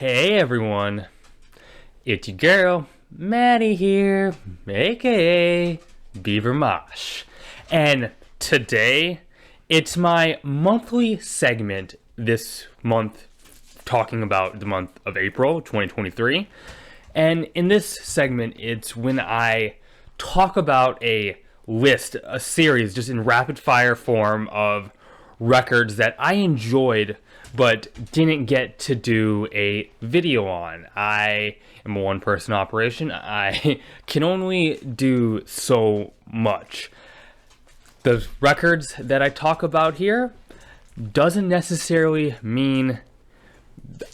Hey everyone, it's your girl, Maddie here, aka Beaver Mosh. And today, it's my monthly segment this month, talking about the month of April 2023. And in this segment, it's when I talk about a list, a series, just in rapid fire form of records that I enjoyed but didn't get to do a video on. I am a one-person operation. I can only do so much. The records that I talk about here doesn't necessarily mean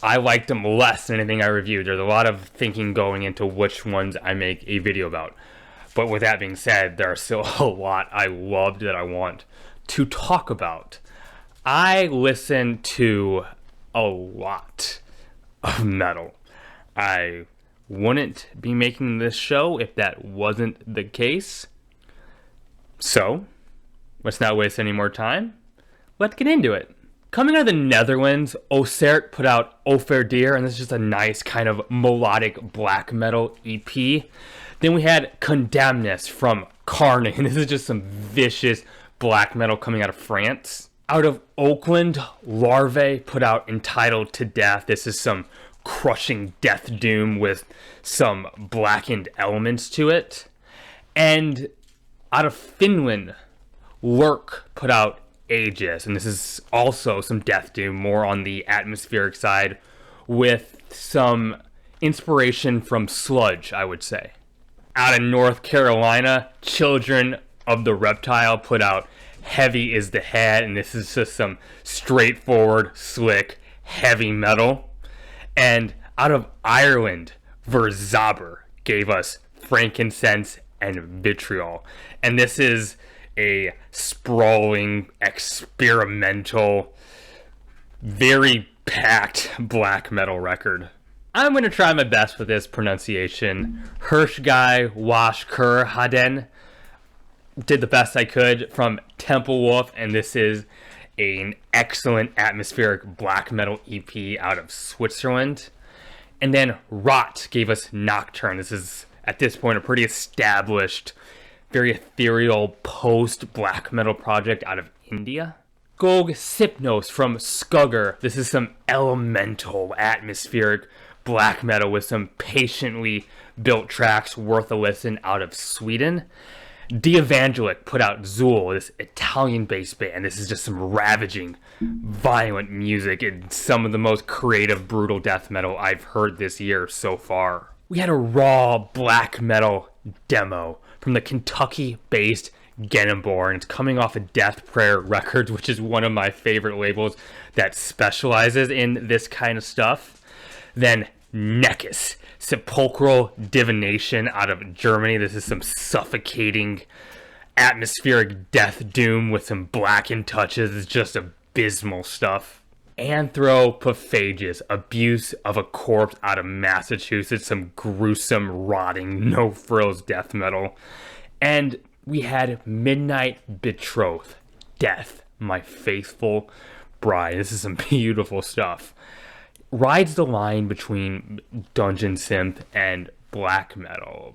I liked them less than anything I reviewed. There's a lot of thinking going into which ones I make a video about. But with that being said, there are still a lot I loved that I want to talk about. I listen to a lot of metal. I wouldn't be making this show if that wasn't the case. So, let's not waste any more time. Let's get into it. Coming out of the Netherlands, Ossaert put out Offerdier, and this is just a nice kind of melodic black metal EP. Then we had Condamn from Karne, and this is just some vicious black metal coming out of France. Out of Oakland, Larvae put out Entitled to Death. This is some crushing death doom with some blackened elements to it. And out of Finland, Lurk put out Aegis, and this is also some death doom, more on the atmospheric side, with some inspiration from sludge, I would say. Out of North Carolina, Children of the Reptile put out Heavy is the Head, and this is just some straightforward, slick, heavy metal. And out of Ireland, Verzauber gave us Frankincense and Vitriol. And this is a sprawling, experimental, very packed black metal record. I'm going to try my best with this pronunciation. Hirschgeweihmaskeraden. Did the best I could from Tempel, and this is an excellent atmospheric black metal EP out of Switzerland. And then Raat gave us Nocturne. This is, at this point, a pretty established, very ethereal post-black metal project out of India. Skogshypnos from Skuggor. This is some elemental atmospheric black metal with some patiently built tracks worth a listen out of Sweden. Devangelic put out Zool, this Italian-based band. This is just some ravaging, violent music and some of the most creative, brutal death metal I've heard this year so far. We had a raw black metal demo from the Kentucky-based Gennembore, and it's coming off of Death Prayer Records, which is one of my favorite labels that specializes in this kind of stuff. Then Nekus, Sepulchral Divination out of Germany. This is some suffocating atmospheric death doom with some blackened touches. It's just abysmal stuff. Anthropophagous, Abuse of a Corpse out of Massachusetts. Some gruesome, rotting, no-frills death metal. And we had Midnight Betrothed, Death, My Faithful Bride. This is some beautiful stuff. Rides the line between dungeon synth and black metal.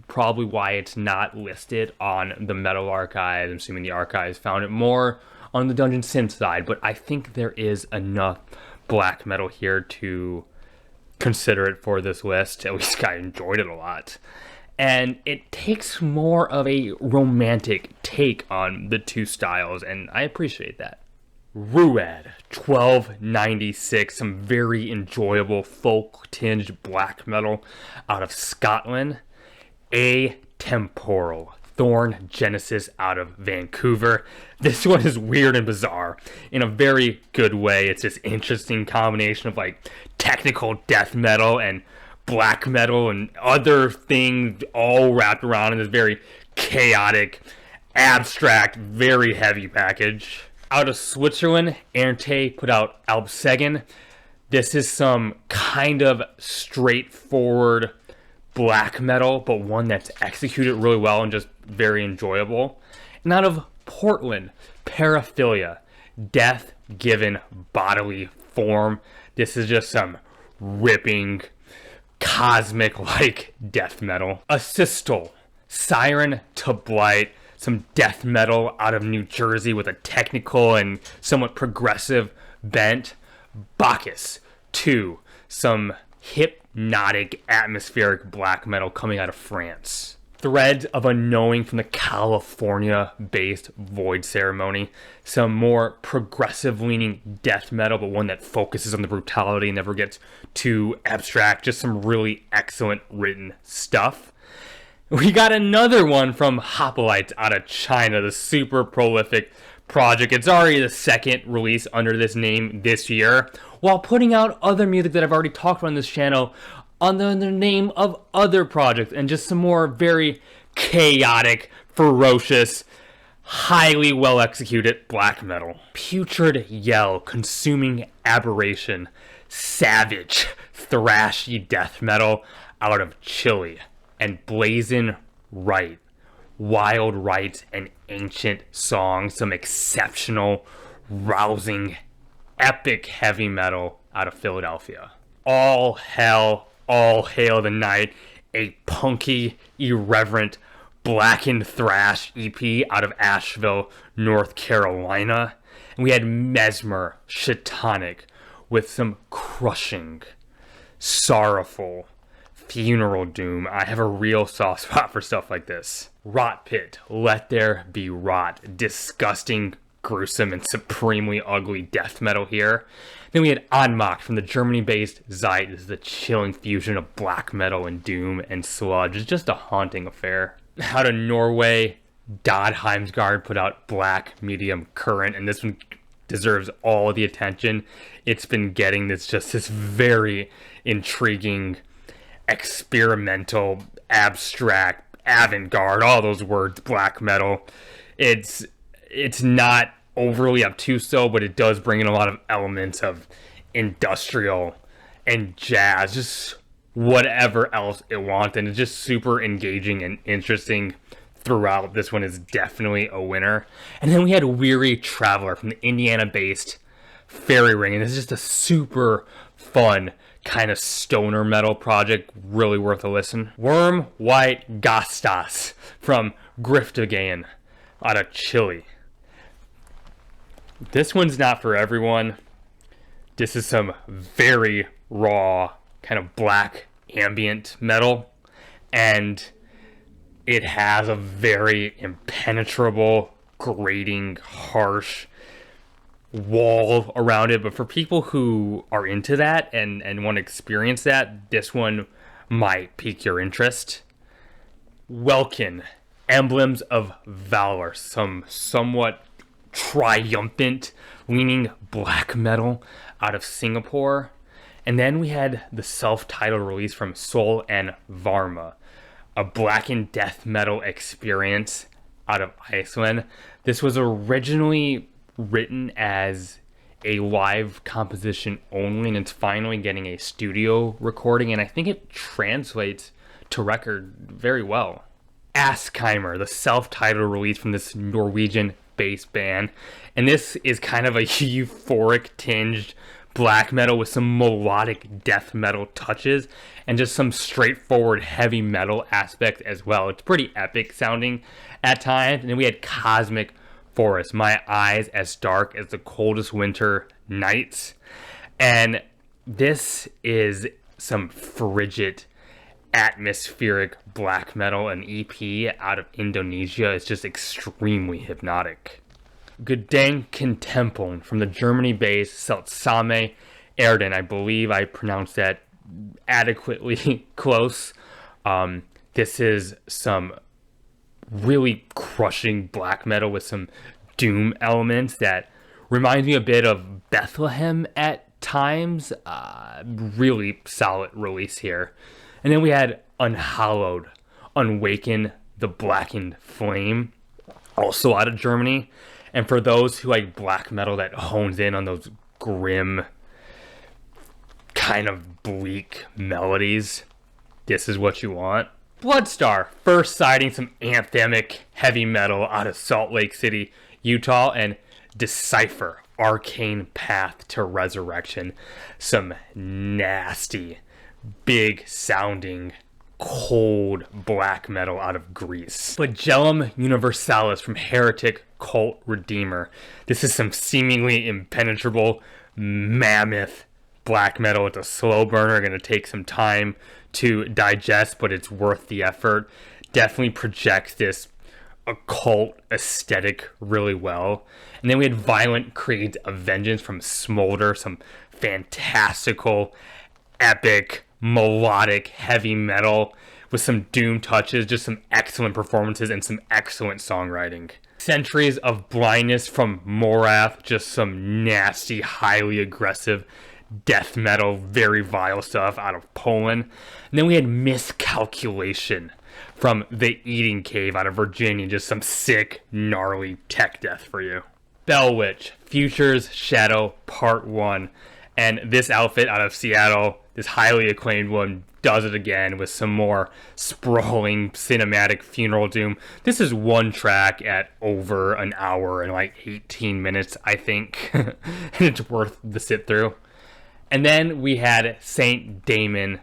Probably why it's not listed on the metal archive. I'm assuming the archives found it more on the dungeon synth side, but I think there is enough black metal here to consider it for this list. At least I enjoyed it a lot. And it takes more of a romantic take on the two styles, and I appreciate that. Ruadh, 1296, some very enjoyable folk-tinged black metal out of Scotland. Atemporal, Thorn Genesis out of Vancouver. This one is weird and bizarre in a very good way. It's this interesting combination of like technical death metal and black metal and other things all wrapped around in this very chaotic, abstract, very heavy package. Out of Switzerland, Ernte put out Albsegen. This is some kind of straightforward black metal, but one that's executed really well and just very enjoyable. And out of Portland, Paraphilia, Death Given Bodily Form. This is just some ripping, cosmic-like death metal. Asystole, Siren to Blight, some death metal out of New Jersey with a technical and somewhat progressive bent. Bacchus 2, some hypnotic atmospheric black metal coming out of France. Threads of Unknowing from the California-based Void Ceremony, some more progressive-leaning death metal, but one that focuses on the brutality and never gets too abstract. Just some really excellent written stuff. We got another one from Hoplites out of China, the super prolific project. It's already the second release under this name this year, while putting out other music that I've already talked about on this channel under the name of other projects, and just some more very chaotic, ferocious, highly well executed black metal. Putrid Yell, Consuming Aberration, savage, thrashy death metal out of Chile. And Blazing Rite, wild rites and ancient songs, some exceptional, rousing, epic heavy metal out of Philadelphia. All Hail the Night, a punky, irreverent, blackened thrash EP out of Asheville, North Carolina. And we had Mesmer Shatonic with some crushing, sorrowful, funeral doom. I have a real soft spot for stuff like this. Rot Pit, Let There Be Rot. Disgusting, gruesome, and supremely ugly death metal here. Then we had Anmacht from the Germany-based Zeit. This is a chilling fusion of black metal and doom and sludge. It's just a haunting affair. Out of Norway, Dodheimsgard put out Black Medium Current, and this one deserves all the attention it's been getting. It's just this very intriguing, experimental, abstract, avant-garde, all those words, black metal. It's not overly obtuse though, but it does bring in a lot of elements of industrial and jazz, just whatever else it wants, and it's just super engaging and interesting throughout. This one is definitely a winner. And then we had Weary Traveler from the Indiana-based Fairy Ring, and this is just a super fun kind of stoner metal project, really worth a listen. Worm White Gastas from Griftogain out of Chile. This one's not for everyone. This is some very raw, kind of black ambient metal, and it has a very impenetrable, grating, harsh wall around it. But for people who are into that and want to experience that, this one might pique your interest. Welkin, Emblems of Valor, some somewhat triumphant leaning black metal out of Singapore. And then we had the self-titled release from Sol and Varma, a blackened death metal experience out of Iceland. This was originally written as a live composition only, and it's finally getting a studio recording, and I think it translates to record very well. Askheimer, the self-titled release from this Norwegian-based band, and this is kind of a euphoric tinged black metal with some melodic death metal touches and just some straightforward heavy metal aspects as well. It's pretty epic sounding at times. And then we had Cosmic Forest, My Eyes as Dark as the Coldest Winter Nights. And this is some frigid, atmospheric black metal, an EP out of Indonesia. It's just extremely hypnotic. Tempel from the Germany-based Seltsame Erden. I believe I pronounced that adequately close. This is some really crushing black metal with some doom elements that reminds me a bit of Bethlehem at times. Really solid release here. And then we had Unhallowed, Unwaken the Blackened Flame, also out of Germany. And for those who like black metal that hones in on those grim, kind of bleak melodies, this is what you want. Bloodstar, first citing some anthemic heavy metal out of Salt Lake City, Utah. And Decipher, arcane path to resurrection. Some nasty, big sounding, cold black metal out of Greece. Flagellum Universalis from Heretic Cult Redeemer. This is some seemingly impenetrable mammoth black metal. It's a slow burner, going to take some time to digest, but it's worth the effort. Definitely projects this occult aesthetic really well. And then we had Violent Creeds of Vengeance from Smolder, some fantastical, epic, melodic heavy metal with some doom touches, just some excellent performances and some excellent songwriting. Centuries of Blindness from Morath, just some nasty, highly aggressive death metal, very vile stuff out of Poland. And then we had Miscalculation from The Eating Cave out of Virginia, just some sick, gnarly tech death for you. Bell Witch, Future's Shadow Part 1. And this outfit out of Seattle, this highly acclaimed one, does it again with some more sprawling cinematic funeral doom. This is one track at over an hour and like 18 minutes, I think. And it's worth the sit through. And then we had Saint Damon,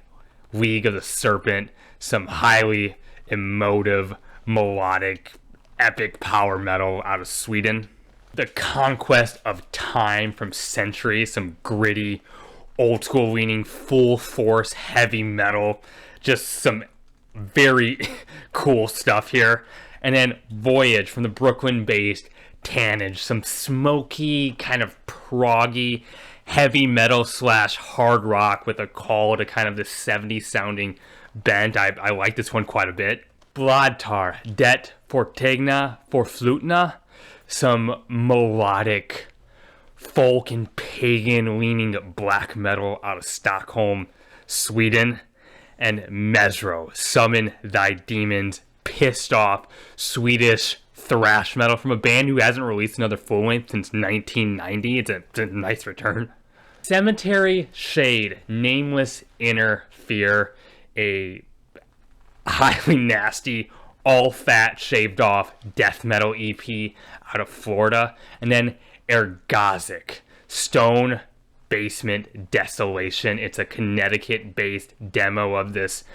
League of the Serpent, some highly emotive, melodic, epic power metal out of Sweden. The Conquest of Time from Century, some gritty, old school leaning, full force heavy metal, just some very cool stuff here. And then Voyage from the Brooklyn based Tannage, some smoky, kind of proggy heavy metal / hard rock with a call to kind of this 70s sounding bent. I like this one quite a bit. Bladtar, Det Fortegna Forflutna, some melodic folk and pagan leaning black metal out of Stockholm, Sweden. And Mesro, Summon Thy Demons, pissed off Swedish thrash metal from a band who hasn't released another full length since 1990. It's a nice return. Cemetery Shade, Nameless Inner Fear, a highly nasty, all fat, shaved off death metal EP out of Florida. And then Ergazic, Stone Basement Desolation. It's a Connecticut based demo of this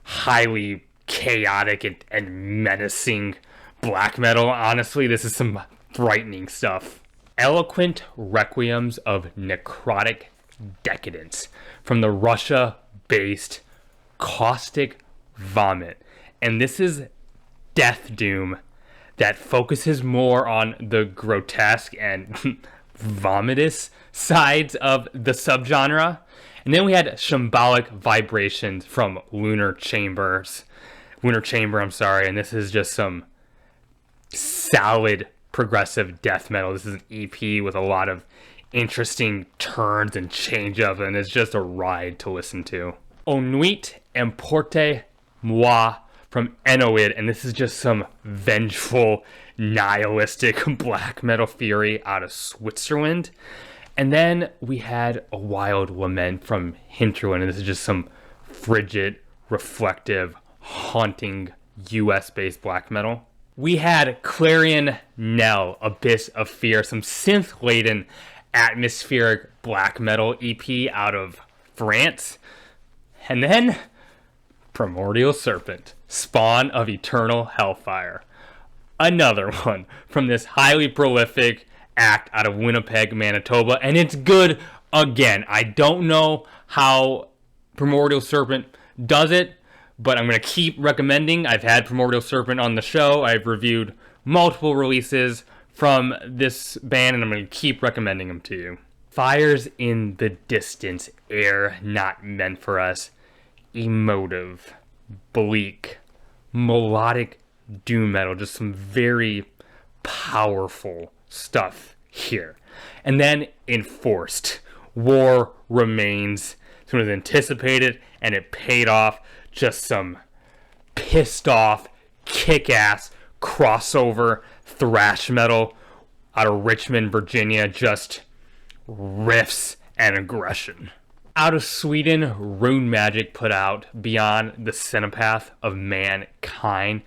highly chaotic and menacing black metal. Honestly, this is some frightening stuff. Eloquent Requiems of Necrotic Decadence from the Russia based Caustic Vomit. And this is death doom that focuses more on the grotesque and vomitous sides of the subgenre. And then we had Shambolic Vibrations from Lunar Chamber, and this is just some solid progressive death metal. This is an EP with a lot of interesting turns and change-up, and it's just a ride to listen to. Onuit Emporte Moi from Enoid, and this is just some vengeful, nihilistic black metal fury out of Switzerland. And then we had A Wild Lament from Hinterland, and this is just some frigid, reflective, haunting US-based black metal. We had Clarion Knell, Abyss of Fear, some synth-laden atmospheric black metal EP out of France. And then Primordial Serpent, Spawn of Eternal Hellfire. Another one from this highly prolific act out of Winnipeg, Manitoba. And it's good again. I don't know how Primordial Serpent does it, but I'm going to keep recommending. I've had Primordial Serpent on the show. I've reviewed multiple releases from this band, and I'm going to keep recommending them to you. Fires in the Distance, Air Not Meant for Us. Emotive, bleak, melodic doom metal. Just some very powerful stuff here. And then Enforced, War Remains. This one was anticipated, and it paid off. Just some pissed off, kick-ass, crossover, thrash metal out of Richmond, Virginia. Just riffs and aggression. Out of Sweden, Rune Magic put out Beyond the Cinepath of Mankind.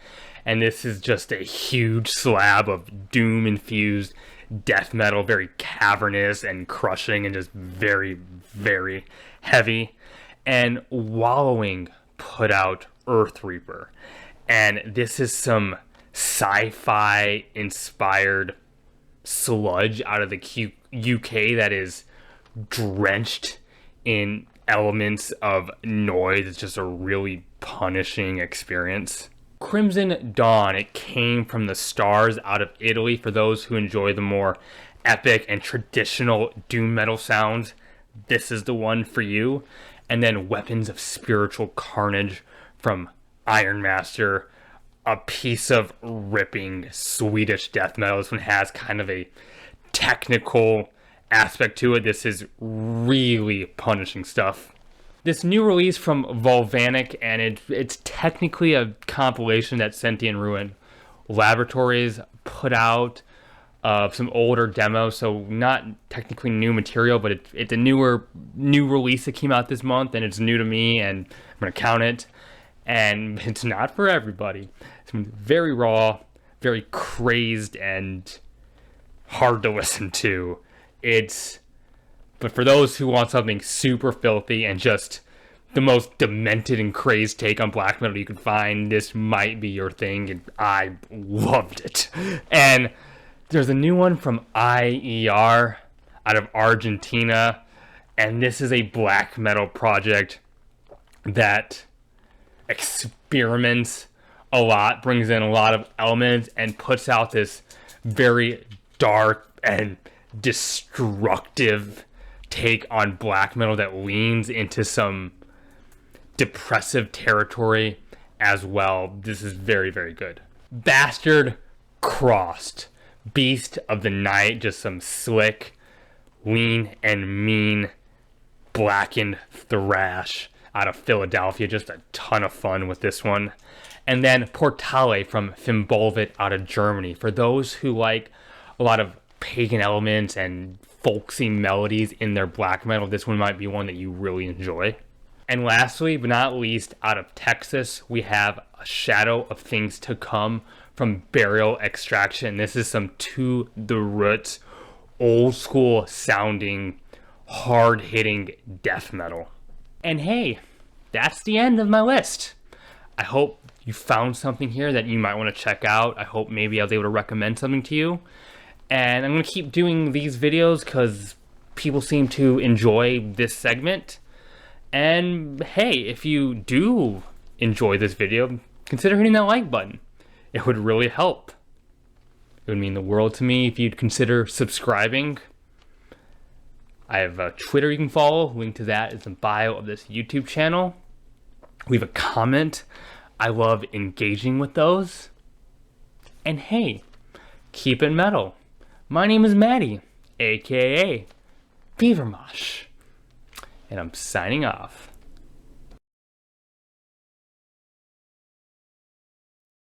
And this is just a huge slab of doom-infused death metal, very cavernous and crushing and just very, very heavy. And Wallowing put out Earth Reaper. And this is some sci-fi inspired sludge out of the UK that is drenched in elements of noise. It's just a really punishing experience. Crimson Dawn, it came from the stars out of Italy for those who enjoy the more epic and traditional doom metal sounds. This is the one for you. And then Weapons of Spiritual Carnage from Ironmaster, a piece of ripping Swedish death metal. This one has kind of a technical aspect to it. This is really punishing stuff. This new release from Volcanic, and it's technically a compilation that Sentient Ruin Laboratories put out of some older demos, so not technically new material, but it's a new release that came out this month, and it's new to me, and I'm gonna count it. And it's not for everybody. It's very raw, very crazed, and hard to listen to. But for those who want something super filthy and just the most demented and crazed take on black metal you can find, this might be your thing, and I loved it. And there's a new one from IER out of Argentina, and this is a black metal project that experiments a lot, brings in a lot of elements, and puts out this very dark and destructive take on black metal that leans into some depressive territory as well. This is very, very good. Bastard Crossed, Beast of the Night, just some slick, lean, and mean blackened thrash out of Philadelphia. Just a ton of fun with this one. And then Portale from Fimbolvit out of Germany. For those who like a lot of pagan elements and folksy melodies in their black metal, this one might be one that you really enjoy. And lastly, but not least, out of Texas, we have A Shadow of Things to Come from Burial Extraction. This is some to the roots, old school sounding, hard hitting death metal. And hey, that's the end of my list. I hope you found something here that you might want to check out. I hope maybe I was able to recommend something to you. And I'm going to keep doing these videos because people seem to enjoy this segment. And hey, if you do enjoy this video, consider hitting that like button. It would really help. It would mean the world to me if you'd consider subscribing. I have a Twitter you can follow. Link to that is in the bio of this YouTube channel. Leave a comment. I love engaging with those. And hey, keep it metal. My name is Maddie, aka Beavermosh, and I'm signing off.